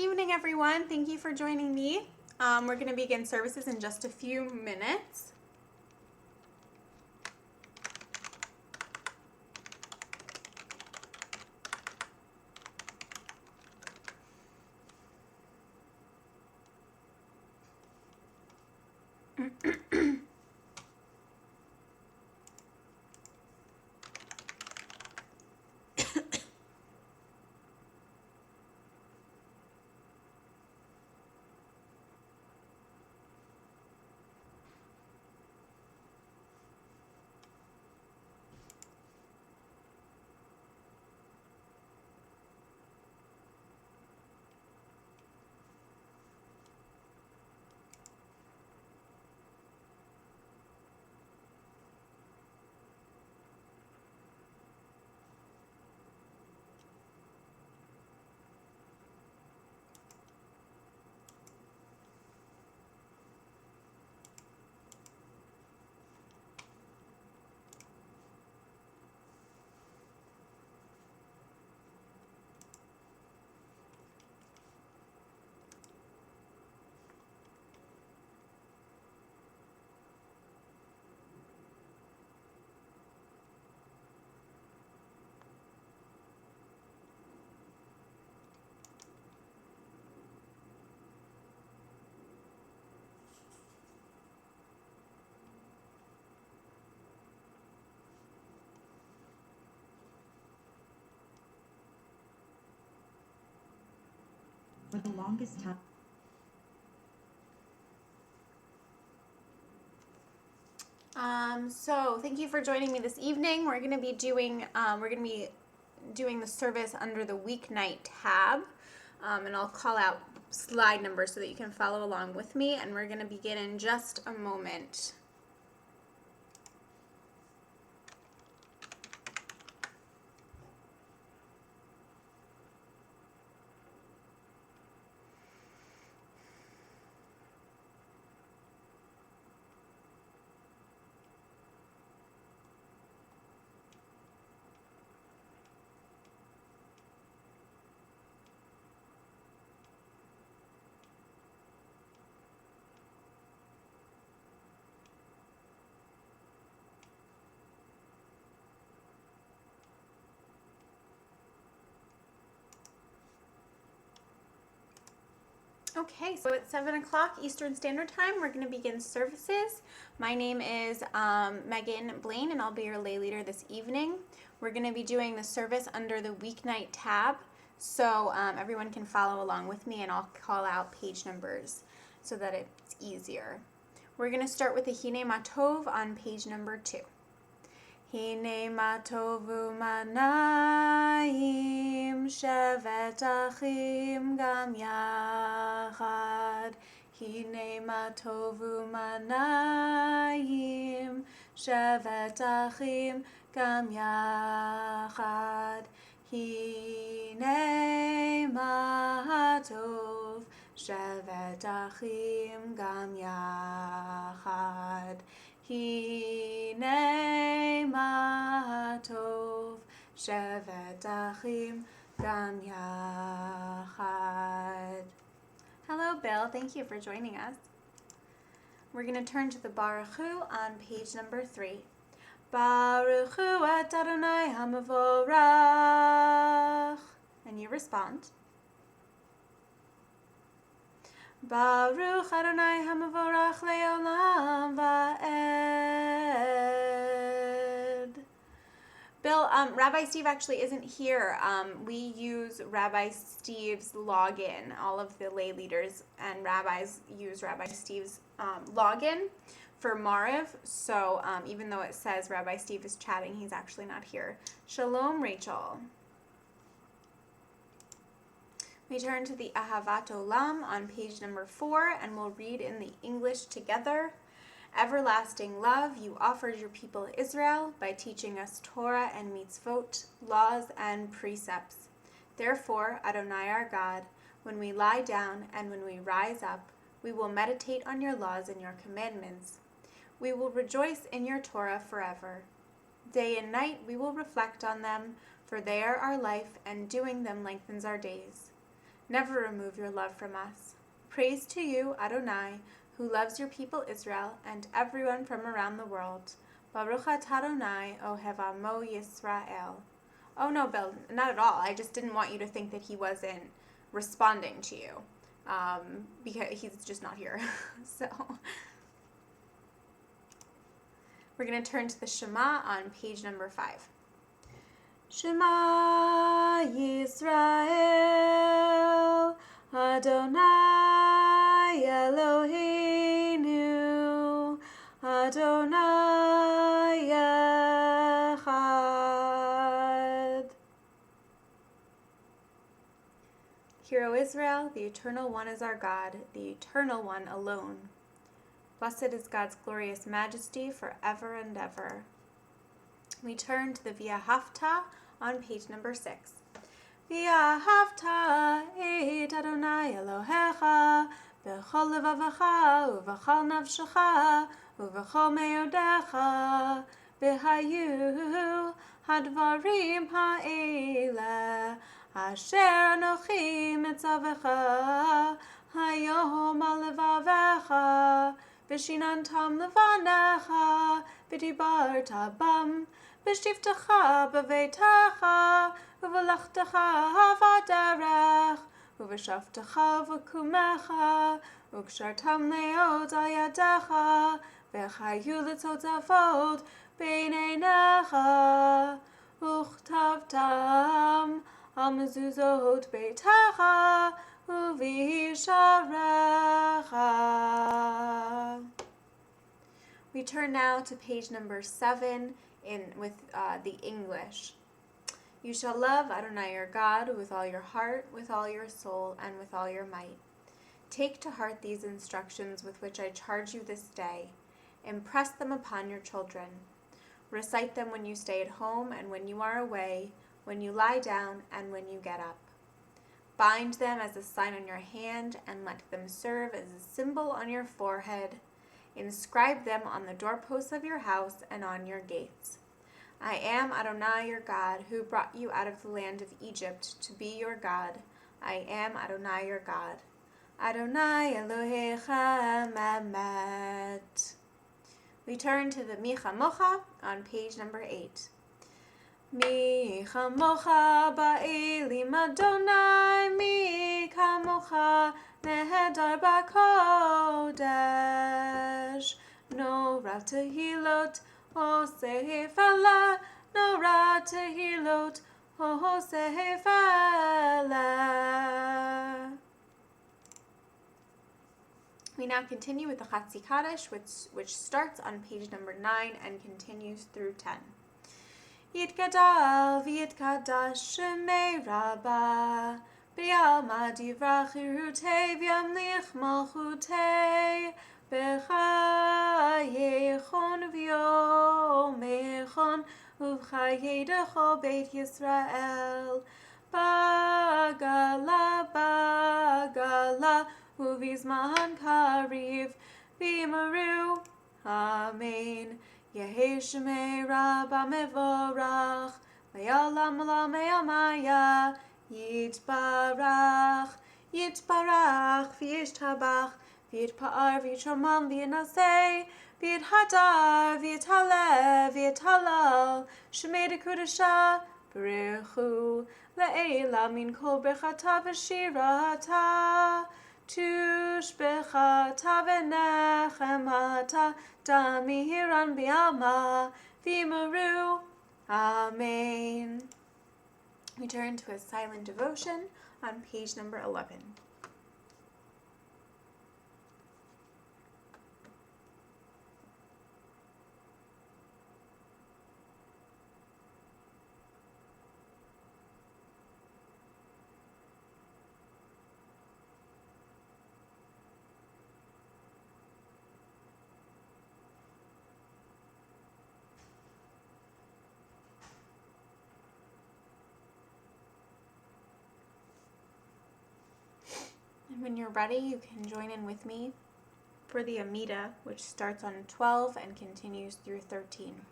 evening, everyone. Thank you for joining me. We're going to begin services in just a few minutes. For the longest time. So thank you for joining me this evening. We're going to be doing the service under the weeknight tab, and I'll call out slide numbers so that you can follow along with me. And we're going to begin in just a moment. Okay, so at 7 o'clock Eastern Standard Time, we're going to begin services. My name is Megan Blaine, and I'll be your lay leader this evening. We're going to be doing the service under the weeknight tab, so everyone can follow along with me, and I'll call out page numbers so that it's easier. We're going to start with the Hine Matov on page number 2. Hine matovu manayim shevet achim gam yachad. Hine matovu manayim shevet achim gam yachad. Hine matov shevet achim gam yachad. Hine matov shevet achim gam yachad. Hello, Bill. Thank you for joining us. We're going to turn to the Baruch Hu on page number 3. Baruch Hu et Adonai HaMavorach. And you respond. Baruch Adonai HaMavorach le'olam va'ed. Bill, Rabbi Steve actually isn't here. We use Rabbi Steve's login. All of the lay leaders and rabbis use Rabbi Steve's login for Mariv. So even though it says Rabbi Steve is chatting, he's actually not here. Shalom, Rachel. We turn to the Ahavat Olam on page number 4, and we'll read in the English together. Everlasting love, you offered your people Israel by teaching us Torah and mitzvot, laws and precepts. Therefore, Adonai our God, when we lie down and when we rise up, we will meditate on your laws and your commandments. We will rejoice in your Torah forever. Day and night we will reflect on them, for they are our life, and doing them lengthens our days. Never remove your love from us. Praise to you, Adonai, who loves your people Israel and everyone from around the world. Baruch atah Adonai ohev amo Yisrael. Oh no, Bill, not at all. I just didn't want you to think that he wasn't responding to you, because he's just not here. So we're going to turn to the Shema on page number 5. Shema Yisrael, Adonai Eloheinu, Adonai Echad. Hear, O Israel, the Eternal One is our God, the Eternal One alone. Blessed is God's glorious majesty forever and ever. We turn to the V'ahavta on page number 6. V'ahavta et Adonai Elohecha b'chol levavecha uv'chol nafshecha uv'chol meyodecha v'hayu hadvarim ha'ele asher anochi mitzavecha hayom al levavecha v'shinantam levanecha v'dibarta bam v'shtiftecha b'veitecha uv'lachtecha v'aderech uv'shavtecha v'kumecha ug'shartam leod al yadecha v'chayu l'totzavot b'neinecha uchtavtam al mezuzot beitecha u'visharecha. We turn now to page number 7 with the English. You shall love Adonai your God with all your heart, with all your soul, and with all your might. Take to heart these instructions with which I charge you this day. Impress them upon your children. Recite them when you stay at home and when you are away, when you lie down and when you get up. Bind them as a sign on your hand and let them serve as a symbol on your forehead. Inscribe them on the doorposts of your house and on your gates. I am Adonai your God, who brought you out of the land of Egypt to be your God. I am Adonai your God. Adonai Elohecha Emet. We turn to the Mi Chamocha on page number 8. Mi Chamocha Ba'elim Adonai, Mi Chamocha Nehedar B'Kodesh. No Tehilot, O Sehefela, no Tehilot, O Sehefela. We now continue with the Chatzi Kaddish, which starts on page number 9 and continues through 10. Yitgadal v'yitkadash shemei Rabbah, b'yalma divrach irutei v'yamlich malchutei, b'chayechon v'yomechon uv'chayedecho beit Yisrael, bagala uvizman kariv v'yimaru. Amen. Yehi shemei Rabbah mevorach, le'olam me'amaya, yitbarach v'yishtabach, v'yitpa'ar v'yitromam v'yinaseh, v'yithadar v'yithalel, shemei dekudesha, b'rechu, le'ela min kol brechata v'shirata, tushbechata v'nechemata, damihiran b'alma v'yimaru. Amen. We turn to a silent devotion on page number 11. And when you're ready, you can join in with me for the Amida, which starts on 12 and continues through 13.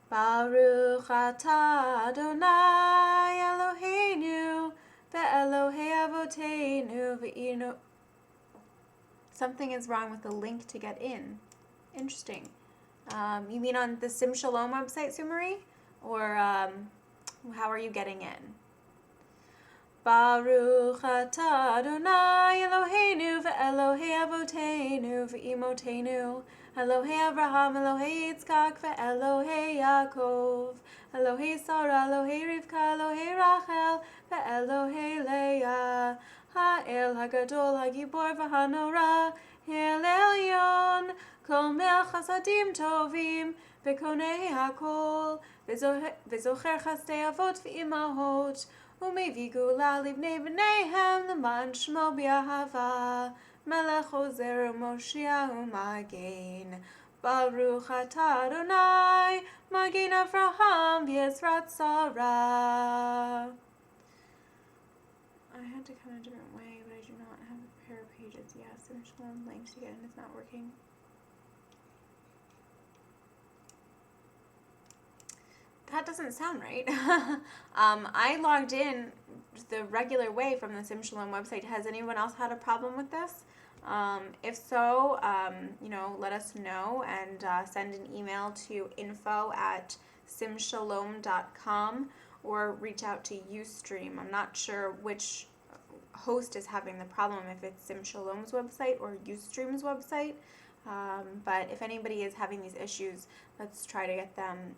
Baruch atah Adonai Eloheinu ve'Elohei Something is wrong with the link to get in. Interesting. You mean on the Sim Shalom website, Sumari? Or how are you getting in? Baruch atah Adonai Eloheinu ve'Elohei Avoteinu ve'Imotenu Elohei Abraham, Elohei Yitzchak ve'Elohei Yaakov Elohei Sarah, Elohei Rivka, Elohei Rachel ve'Elohei Leah Ha'el Hagadol Hagibor v'Hanora El Elyon Kol Mel Chasadim Tovim ve'Konei HaKol ve'Zocher Chasdei Avot ve'Imahot ומביא גאולה לבני בניהם למען שמו באהבה מלך עוזר ומושיע ומגן ברוך אתה אדוני מגן אברהם בעזרת שרה. I had to come a different way, but I do not have a pair of pages. Yes, and Shalom links again. It's not working. That doesn't sound right. I logged in the regular way from the Sim Shalom website. Has anyone else had a problem with this? If so, let us know and send an email to info@simshalom.com or reach out to Ustream. I'm not sure which host is having the problem, if it's Sim Shalom's website or Ustream's website. But if anybody is having these issues, let's try to get them,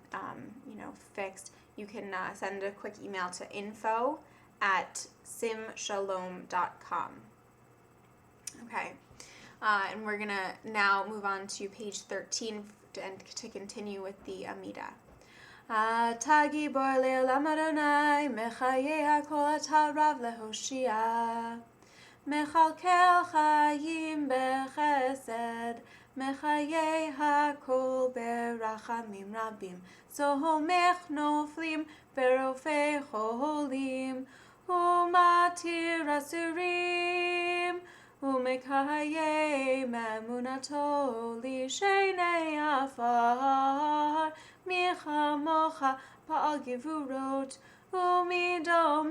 fixed. You can send a quick email to info@simshalom.com. Okay, and we're gonna now move on to page 13 to continue with the Amidah. אתה גיבור לעולם אדוני, מחיי הכל אתה רב להושיע. מכלכל חיים בחסד, מחיי הכל ברחמים רבים. סומך נופלים ברופא חולים, ומתיר אסורים, ומקיים אמונתו לשני עפר. מי כמוך פעל גבורות, ומידו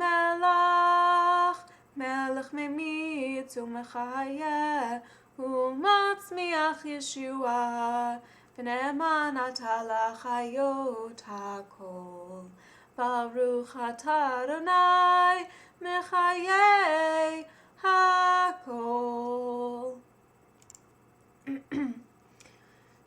מלך ממיץ ומחיה, ומצמיח ישועה, ונאמן אתה לחיות הכל. ברוך אתה אדוני מחיי הכל.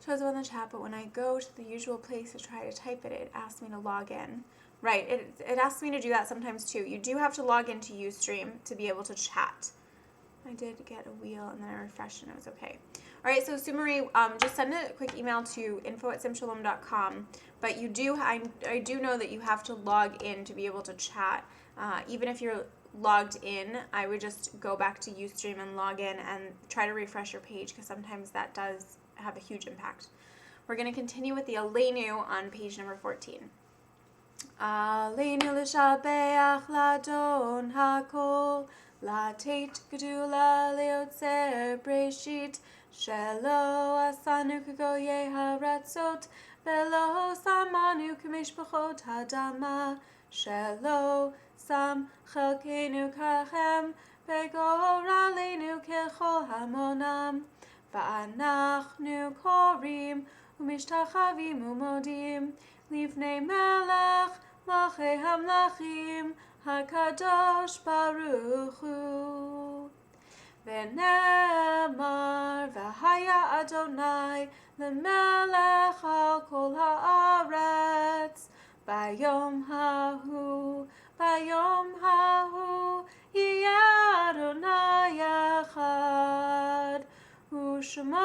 Shows up on the chat, but when I go to the usual place to try to type it, it asks me to log in. Right, it asks me to do that sometimes too. You do have to log into Ustream to be able to chat. I did get a wheel and then I refreshed and it was okay. All right, so Sumari, just send a quick email to info@simshalom.com. But I do know that you have to log in to be able to chat. Even if you're logged in, I would just go back to Ustream and log in and try to refresh your page, because sometimes that does have a huge impact. We're going to continue with the Aleinu on page number 14. Aleinu l'shabeach l'adon hakol, לתת גדולה ליוצר בראשית, שלא עשנו כגויי הארצות, ולא שמנו כמשפחות האדמה, שלא שם חלקנו כהם, וגורלנו ככל המונם. ואנחנו קוראים ומשתחווים ומודים לפני מלך מלכי המלכים הקדוש ברוך הוא. ונאמר והיה אדוני למלך על כל הארץ. ביום ההוא יהיה אדוני אחד, ושמו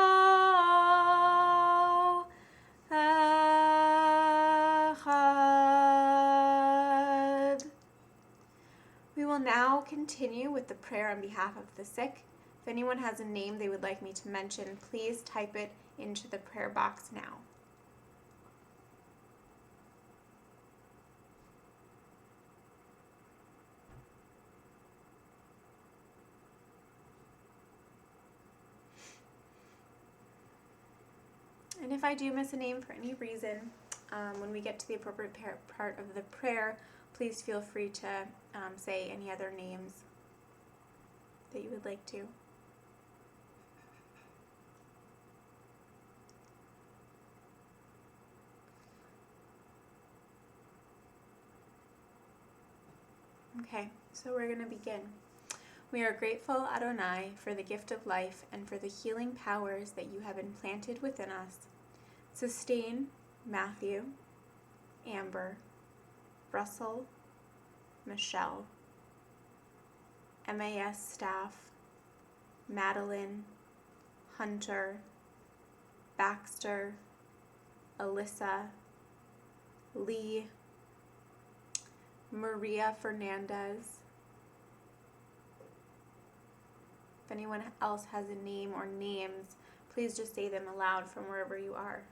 אחד. We will now continue with the prayer on behalf of the sick. If anyone has a name they would like me to mention, please type it into the prayer box now. And if I do miss a name for any reason, when we get to the appropriate part of the prayer, please feel free to say any other names that you would like to. Okay, so we're going to begin. We are grateful, Adonai, for the gift of life and for the healing powers that you have implanted within us. Sustain Matthew, Amber, Russell, Michelle, MAS staff, Madeline, Hunter, Baxter, Alyssa, Lee, Maria Fernandez. If anyone else has a name or names, please just say them aloud from wherever you are.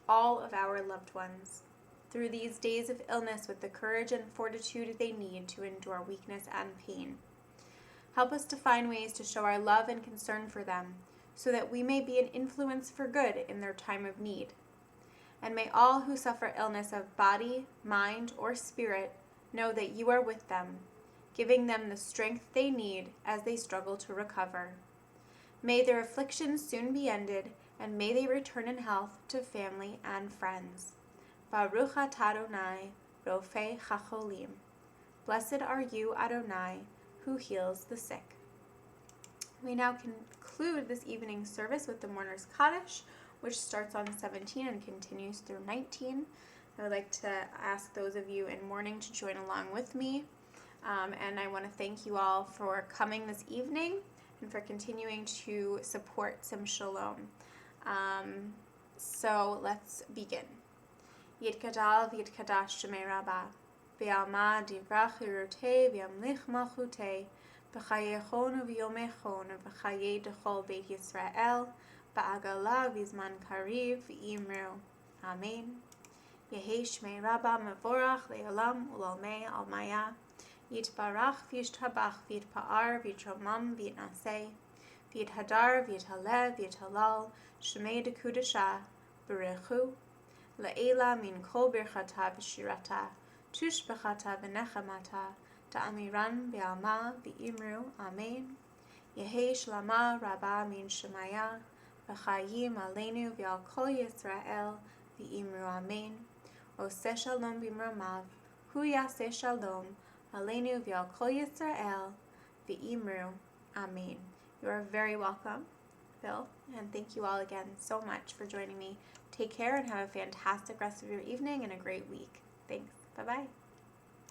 All of our loved ones, through these days of illness with the courage and fortitude they need to endure weakness and pain. Help us to find ways to show our love and concern for them, so that we may be an influence for good in their time of need. And may all who suffer illness of body, mind, or spirit know that you are with them, giving them the strength they need as they struggle to recover. May their afflictions soon be ended, and may they return in health to family and friends. Baruch atah Adonai, Rofei Chacholim. Blessed are you, Adonai, who heals the sick. We now conclude this evening's service with the Mourner's Kaddish, which starts on 17 and continues through 19. I would like to ask those of you in mourning to join along with me. And I want to thank you all for coming this evening and for continuing to support Sim Shalom. So let's begin. Yitgadal v'yitkadash shemei Rabbah, v'yalma divrach yirotei v'yamlich malchutei, b'chayechon v'yomechon v'chayei dechol Beit Yisrael, ba'agala v'zman kariv v'imru. Amen. Yehei shmei Rabbah mevorach le'olam u'lolmei almaya, yitbarach v'yishtabach v'yitpa'ar v'yitromam v'yitnaseh, v'yithadar v'yithalev v'yithalal, shmei dekudasha, b'rechu, La'ela min kol birchata v'shirata, tushbechata v'nechamata, ta'amiran v'alma v'imru, amen. Yehei shlama rabba min shemaya, v'chayim aleinu v'al kol Yisrael, v'imru, amen. Oseh shalom b'mromav, hu yaseh shalom, aleinu v'al kol Yisrael, v'imru, amen. You are very welcome, Phil, and thank you all again so much for joining me. Take care and have a fantastic rest of your evening and a great week. Thanks. Bye-bye.